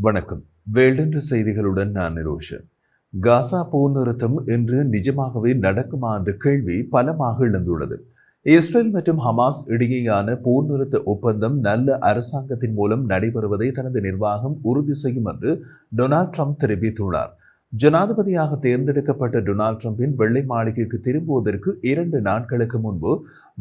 வணக்கம். வேல்டென்ற செய்திகளுடன் நான் நிரோஷன். காசா போர் நிறுத்தம் இன்று நிஜமாகவே நடக்குமா என்ற கேள்வி பலமாக எழுந்துள்ளது. இஸ்ரேல் மற்றும் ஹமாஸ் இடையேயான போர் நிறுத்த ஒப்பந்தம் நல்ல அரசாங்கத்தின் மூலம் நடைபெறுவதை தனது நிர்வாகம் உறுதி செய்யும் என்று டொனால்ட் ட்ரம்ப் தெரிவித்துள்ளார். ஜனாதிபதியாக தேர்ந்தெடுக்கப்பட்ட டொனால்ட் ட்ரம்பின் வெள்ளை மாளிகைக்கு திரும்புவதற்கு 2 நாட்களுக்கு முன்பு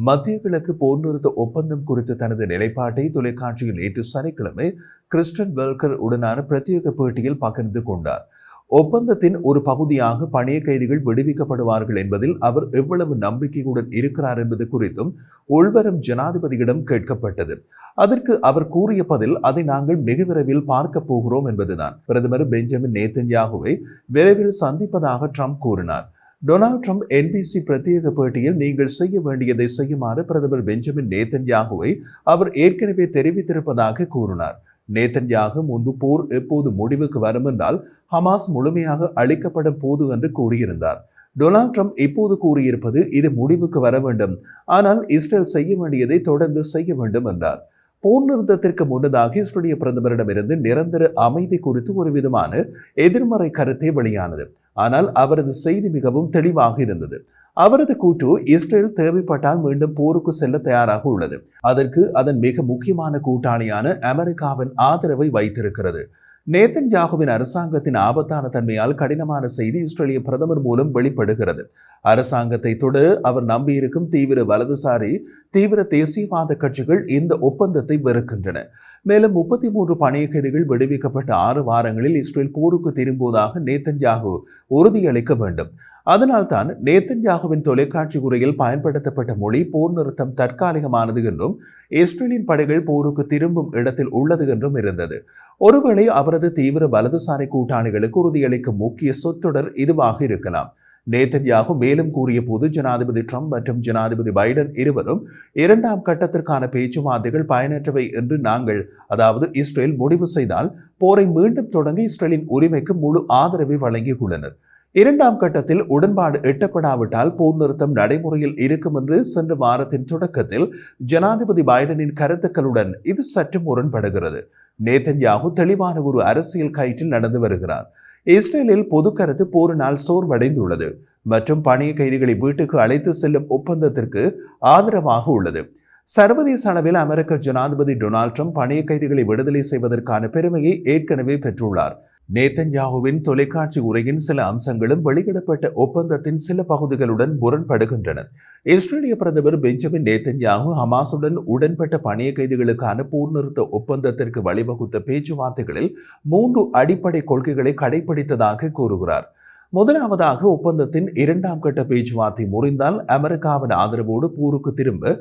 மத்திய கிழக்கு போர் நிறுத்த ஒப்பந்தம் குறித்த தனது நிலைப்பாட்டை தொலைக்காட்சியில் நேற்று சனிக்கிழமை கிறிஸ்டன் வெல்கர் உடனான பிரத்யேக பேட்டியில் பகிர்ந்து கொண்டார். ஒப்பந்தத்தின் ஒரு பகுதியாக பணிய கைதிகள் விடுவிக்கப்படுவார்கள் என்பதில் அவர் எவ்வளவு நம்பிக்கையுடன் இருக்கிறார் என்பது குறித்தும் உள்வரும் ஜனாதிபதியிடம் கேட்கப்பட்டது. அதற்கு அவர் கூறிய பதில், அதை நாங்கள் மிக விரைவில் பார்க்க போகிறோம் என்பதுதான். பிரதமர் பெஞ்சமின் நேத்தன்யாகுவை விரைவில் சந்திப்பதாக ட்ரம்ப் கூறினார். டொனால்ட் ட்ரம்ப் என்பிசி பிரத்யேக பேட்டியில், நீங்கள் செய்ய வேண்டியதை செய்யுமாறு பிரதமர் பெஞ்சமின் நேத்தன்யாகுவை அவர் ஏற்கனவே தெரிவித்திருப்பதாக கூறினார். நேத்தன்யாகு முன்பு போர் எப்போது முடிவுக்கு வரும் என்றால் ஹமாஸ் முழுமையாக அழிக்கப்படும் போது என்று கூறியிருந்தார். டொனால்ட் ட்ரம்ப் இப்போது கூறியிருப்பது, இது முடிவுக்கு வர வேண்டும், ஆனால் இஸ்ரேல் செய்ய வேண்டியதை தொடர்ந்து செய்ய வேண்டும் என்றார். போர் நிறுத்தத்திற்கு முன்னதாக இஸ்ரேலிய பிரதமரிடமிருந்து நிரந்தர அமைதி குறித்து ஒரு விதமான எதிர்மறை கருத்தை வெளியானது. ஆனால் அவரது செய்தி மிகவும் தெளிவாக இருந்தது. அவரது கூற்று, இஸ்ரேல் தேவைப்பட்டால் மீண்டும் போருக்கு செல்ல தயாராக உள்ளது. அதற்கு அதன் மிக முக்கியமான கூட்டாளியான அமெரிக்காவின் ஆதரவை வைத்திருக்கிறது. நேத்தன்யாகுவின் அரசாங்கத்தின் ஆபத்தான தன்மையால் கடினமான செய்தி இஸ்ரேலிய பிரதமர் மூலம் வெளிப்படுகிறது. அரசாங்கத்தை தொடர அவர் நம்பியிருக்கும் தீவிர வலதுசாரி தீவிர தேசியவாத கட்சிகள் இந்த ஒப்பந்தத்தை வெறுக்கின்றன. மேலும் 33 பணிய கைதிகள் விடுவிக்கப்பட்ட 6 வாரங்களில் இஸ்ரேல் போருக்கு திரும்புவதாக நேத்தன்யாகு உறுதியளிக்க வேண்டும். அதனால்தான் நேத்தன்யாகுவின் தொலைக்காட்சி உரையில் பயன்படுத்தப்பட்ட மொழி போர் நிறுத்தம் தற்காலிகமானது என்றும் இஸ்ரேலின் படைகள் போருக்கு திரும்பும் இடத்தில் உள்ளது என்றும் இருந்தது. ஒருவேளை அவரது தீவிர வலதுசாரி கூட்டாளிகளுக்கு உறுதியளிக்கும் முக்கிய சொற்றொடர் இதுவாக இருக்கலாம். நேத்தன்யாகு மேலும் கூறிய போது, ஜனாதிபதி ட்ரம்ப் மற்றும் ஜனாதிபதி பைடன் இருவரும் 2ஆம் கட்டத்திற்கான பேச்சுவார்த்தைகள் பயனற்றவை என்று இஸ்ரேல் முடிவு செய்தால் போரை மீண்டும் தொடங்க இஸ்ரேலின் உரிமைக்கு முழு ஆதரவை வழங்கியுள்ளனர். 2ஆம் கட்டத்தில் உடன்பாடு எட்டப்படாவிட்டால் போர் நிறுத்தம் நடைமுறையில் இருக்கும் என்று சென்ற வாரத்தின் தொடக்கத்தில் ஜனாதிபதி பைடனின் கருத்துக்களுடன் இது சற்று முரண்படுகிறது. நேத்தன்யாகு தெளிவான ஒரு அரசியல் கயிற்றில் நடந்து வருகிறார். இஸ்ரேலில் பொது கருத்து போரினால் சோர்வடைந்துள்ளது மற்றும் பணிய கைதிகளை வீட்டுக்கு அழைத்து செல்லும் ஒப்பந்தத்திற்கு ஆதரவாக உள்ளது. சர்வதேச அளவில் அமெரிக்க ஜனாதிபதி டொனால்ட் ட்ரம்ப் பணிய கைதிகளை விடுதலை செய்வதற்கான பெருமையை ஏற்கனவே பெற்றுள்ளார். நேத்தன்யாகுவின் தொலைக்காட்சி உரையின் சில அம்சங்களும் வெளியிடப்பட்ட ஒப்பந்தத்தின் சில பகுதிகளுடன் முரண்படுகின்றன. இஸ்ரேலிய பிரதமர் பெஞ்சமின் நேத்தன்யாகு ஹமாசுடன் உடன்பட்ட பணிய கைதிகளுக்கான போர் நிறுத்த ஒப்பந்தத்திற்கு வழிவகுத்த பேச்சுவார்த்தைகளில் 3 அடிப்படை கொள்கைகளை கடைபிடித்ததாக கூறுகிறார். முதலாவதாக, ஒப்பந்தத்தின் 2ஆம் கட்ட பேச்சுவார்த்தை முறிந்தால் அமெரிக்காவின் ஆதரவோடு போருக்கு திரும்ப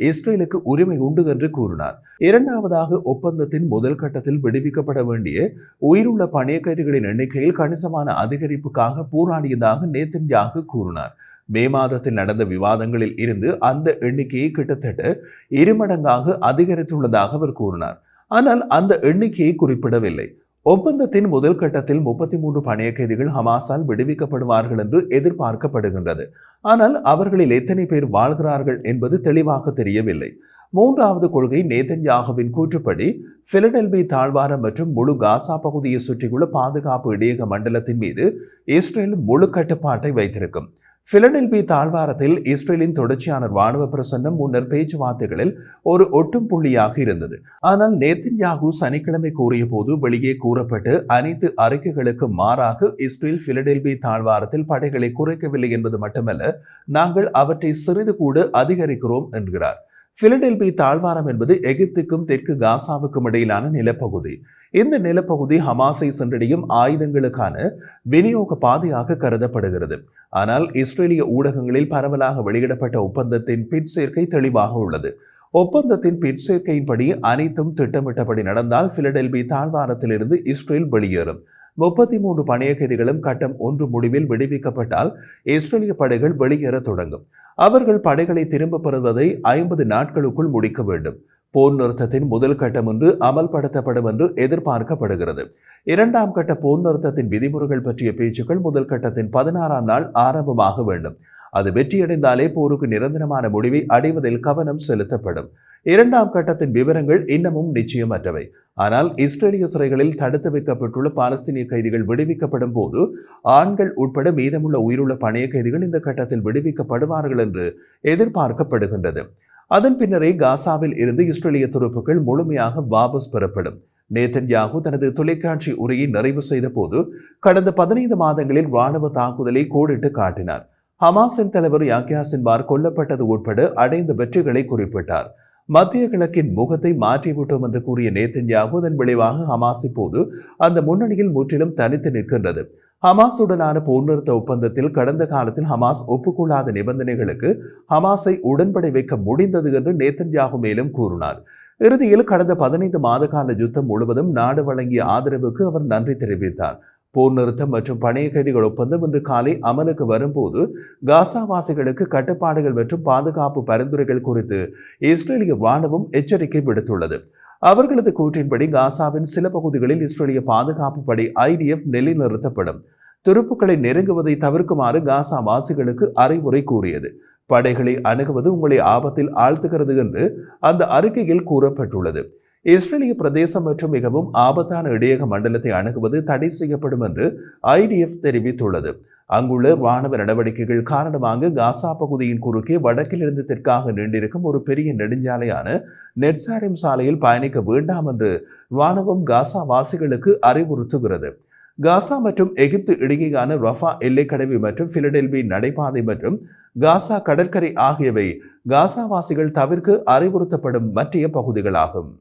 இஸ்ரேலுக்கு உரிமை உண்டு என்று கூறினார். 2ஆவதாக, ஒப்பந்தத்தின் முதல் கட்டத்தில் விடுவிக்கப்பட வேண்டிய உயிருள்ள பணிய கைதிகளின் எண்ணிக்கையில் கணிசமான அதிகரிப்புக்காக போராடியதாக நேத்தன்யாகு கூறினார். மே மாதத்தில் நடந்த விவாதங்களில் இருந்து அந்த எண்ணிக்கையை கிட்டத்தட்ட 2 மடங்காக அதிகரித்துள்ளதாக அவர் கூறினார். ஆனால் அந்த எண்ணிக்கையை குறிப்பிடவில்லை. ஒப்பந்தத்தின் முதல் கட்டத்தில் 33 பணிய கைதிகள் ஹமாஸால் விடுவிக்கப்படுவார்கள் என்று எதிர்பார்க்கப்படுகின்றது. ஆனால் அவர்களில் எத்தனை பேர் வாழ்கிறார்கள் என்பது தெளிவாக தெரியவில்லை. 3ஆவது கொள்கை, நேத்தன்யாகுவின் கூற்றுப்படி பிலடெல்பி தாழ்வாரம் மற்றும் முழு காசா பகுதியை சுற்றியுள்ள பாதுகாப்பு இடையக மண்டலத்தின் மீது இஸ்ரேல் முழு கட்டுப்பாட்டை வைத்திருக்கும். பிலடெல்பி தாழ்வாரத்தில் இஸ்ரேலின் தொடர்ச்சியான ராணுவ பிரசன்னம் முன்னர் பேச்சுவார்த்தைகளில் ஒரு ஒட்டும் புள்ளியாக இருந்தது. ஆனால் நேத்தன்யாகு சனிக்கிழமை கூறிய போது வெளியே கூறப்பட்ட அனைத்து அறிக்கைகளுக்கு மாறாக இஸ்ரேல் பிலடெல்பி தாழ்வாரத்தில் படைகளை குறைக்கவில்லை என்பது மட்டுமல்ல, நாங்கள் அவற்றை சிறிது கூட அதிகரிக்கிறோம் என்கிறார். பிலடெல்பி தாழ்வாரம் என்பது எகிப்துக்கும் தெற்கு காசாவுக்கும் இடையிலான நிலப்பகுதி. இந்த நிலப்பகுதி ஹமாஸை சென்றடையும் ஆயுதங்களுக்கான விநியோக பாதையாக கருதப்படுகிறது. ஆனால் இஸ்ரேலிய ஊடகங்களில் பரவலாக வெளியிடப்பட்ட ஒப்பந்தத்தின் பிற்சேர்க்கை தெளிவாக உள்ளது. ஒப்பந்தத்தின் பிற்சேர்க்கையின்படி அனைத்தும் திட்டமிட்டபடி நடந்தால் பிலடெல்பி தாழ்வாரத்திலிருந்து இஸ்ரேல் வெளியேறும். 33 பணிய கைதிகளும் கட்டம் 1 முடிவில் விடுவிக்கப்பட்டால் இஸ்ரேலிய படைகள் வெளியேற தொடங்கும். அவர்கள் படைகளை திரும்ப பெறுவதை 50 நாட்களுக்குள் முடிக்க வேண்டும். போர் நிறுத்தத்தின் முதல் கட்டம் ஒன்று அமல்படுத்தப்படும் என்று எதிர்பார்க்கப்படுகிறது. 2ஆம் கட்ட போர் நிறுத்தத்தின் விதிமுறைகள் பற்றிய பேச்சுக்கள் முதல் கட்டத்தின் 16ஆம் நாள் ஆரம்பமாக வேண்டும். அது வெற்றியடைந்தாலே போருக்கு நிரந்தரமான முடிவை அடைவதில் கவனம் செலுத்தப்படும். இரண்டாம் கட்டத்தின் விவரங்கள் இன்னமும் நிச்சயமற்றவை. ஆனால் இஸ்ரேலிய சிறைகளில் தடுத்து வைக்கப்பட்டுள்ள பாலஸ்தீனிய கைதிகள் விடுவிக்கப்படும் போது ஆண்கள் உட்பட மீதமுள்ள உயிருள்ள பணைய கைதிகள் இந்த கட்டத்தில் விடுவிக்கப்படுவார்கள் என்று எதிர்பார்க்கப்படுகின்றது. அதன் பின்னரே காசாவில் இருந்து இஸ்ரேலிய துருப்புக்கள் முழுமையாக வாபஸ் பெறப்படும். நேதன்யாகு தனது தொலைக்காட்சி உரையை நிறைவு செய்த போது கடந்த 15 மாதங்களில் ராணுவ தாக்குதலை கோடிட்டு காட்டினார். ஹமாஸின் தலைவர் யாக்யா சின்வார் கொல்லப்பட்டது உட்பட அடைந்த வெற்றிகளை குறிப்பிட்டார். மத்திய கிழக்கின் முகத்தை மாற்றிவிட்டோம் என்று கூறிய நேதன்யாகு அதன் விளைவாக ஹமாஸ் இப்போது அந்த முன்னணியில் முற்றிலும் தனித்து நிற்கின்றது. ஹமாஸுடனான போர் நிறுத்த ஒப்பந்தத்தில் கடந்த காலத்தில் ஹமாஸ் ஒப்புக்கொள்ளாத நிபந்தனைகளுக்கு ஹமாஸை உடன்படை வைக்க முடிந்தது என்று நேதன்யாகு மேலும் கூறினார். இறுதியில் கடந்த 15 மாத கால யுத்தம் முழுவதும் நாடு வழங்கிய ஆதரவுக்கு அவர் நன்றி தெரிவித்தார். போர் நிறுத்தம் மற்றும் பணைய கைதிகள் ஒப்பந்தம் இன்று காலை அமலுக்கு வரும்போது காசாவாசிகளுக்கு கட்டுப்பாடுகள் மற்றும் பாதுகாப்பு பரிந்துரைகள் குறித்து இஸ்ரேலிய ராணுவம் எச்சரிக்கை விடுத்துள்ளது. அவர்களது கூற்றின்படி காசாவின் சில பகுதிகளில் இஸ்ரேலிய பாதுகாப்பு படை IDF நிலைநிறுத்தப்படும். துருப்புக்களை நெருங்குவதை தவிர்க்குமாறு காசா வாசிகளுக்கு அறிவுரை கூறியது. படைகளை அணுகுவது உங்களை ஆபத்தில் ஆழ்த்துகிறது என்று அந்த அறிக்கையில் கூறப்பட்டுள்ளது. இஸ்ரேலிய பிரதேசம் மற்றும் மிகவும் ஆபத்தான இடையக மண்டலத்தை அணுகுவது தடை செய்யப்படும் என்று IDF தெரிவித்துள்ளது. அங்குள்ள ராணுவ நடவடிக்கைகள் காரணமாக காசா பகுதியின் குறுக்கே வடக்கிலிருந்து தெற்காக நீண்டிருக்கும் ஒரு பெரிய நெடுஞ்சாலையான நெட்சாரிம் சாலையில் பயணிக்க வேண்டாம் என்று ராணுவம் காசா வாசிகளுக்கு அறிவுறுத்துகிறது. காசா மற்றும் எகிப்து இடையேயான ரஃபா எல்லைக்கடவி மற்றும் பிலடெல்பி நடைபாதை மற்றும் காசா கடற்கரை ஆகியவை காசாவாசிகள் தவிர்க்க அறிவுறுத்தப்படும் மற்ற பகுதிகளாகும்.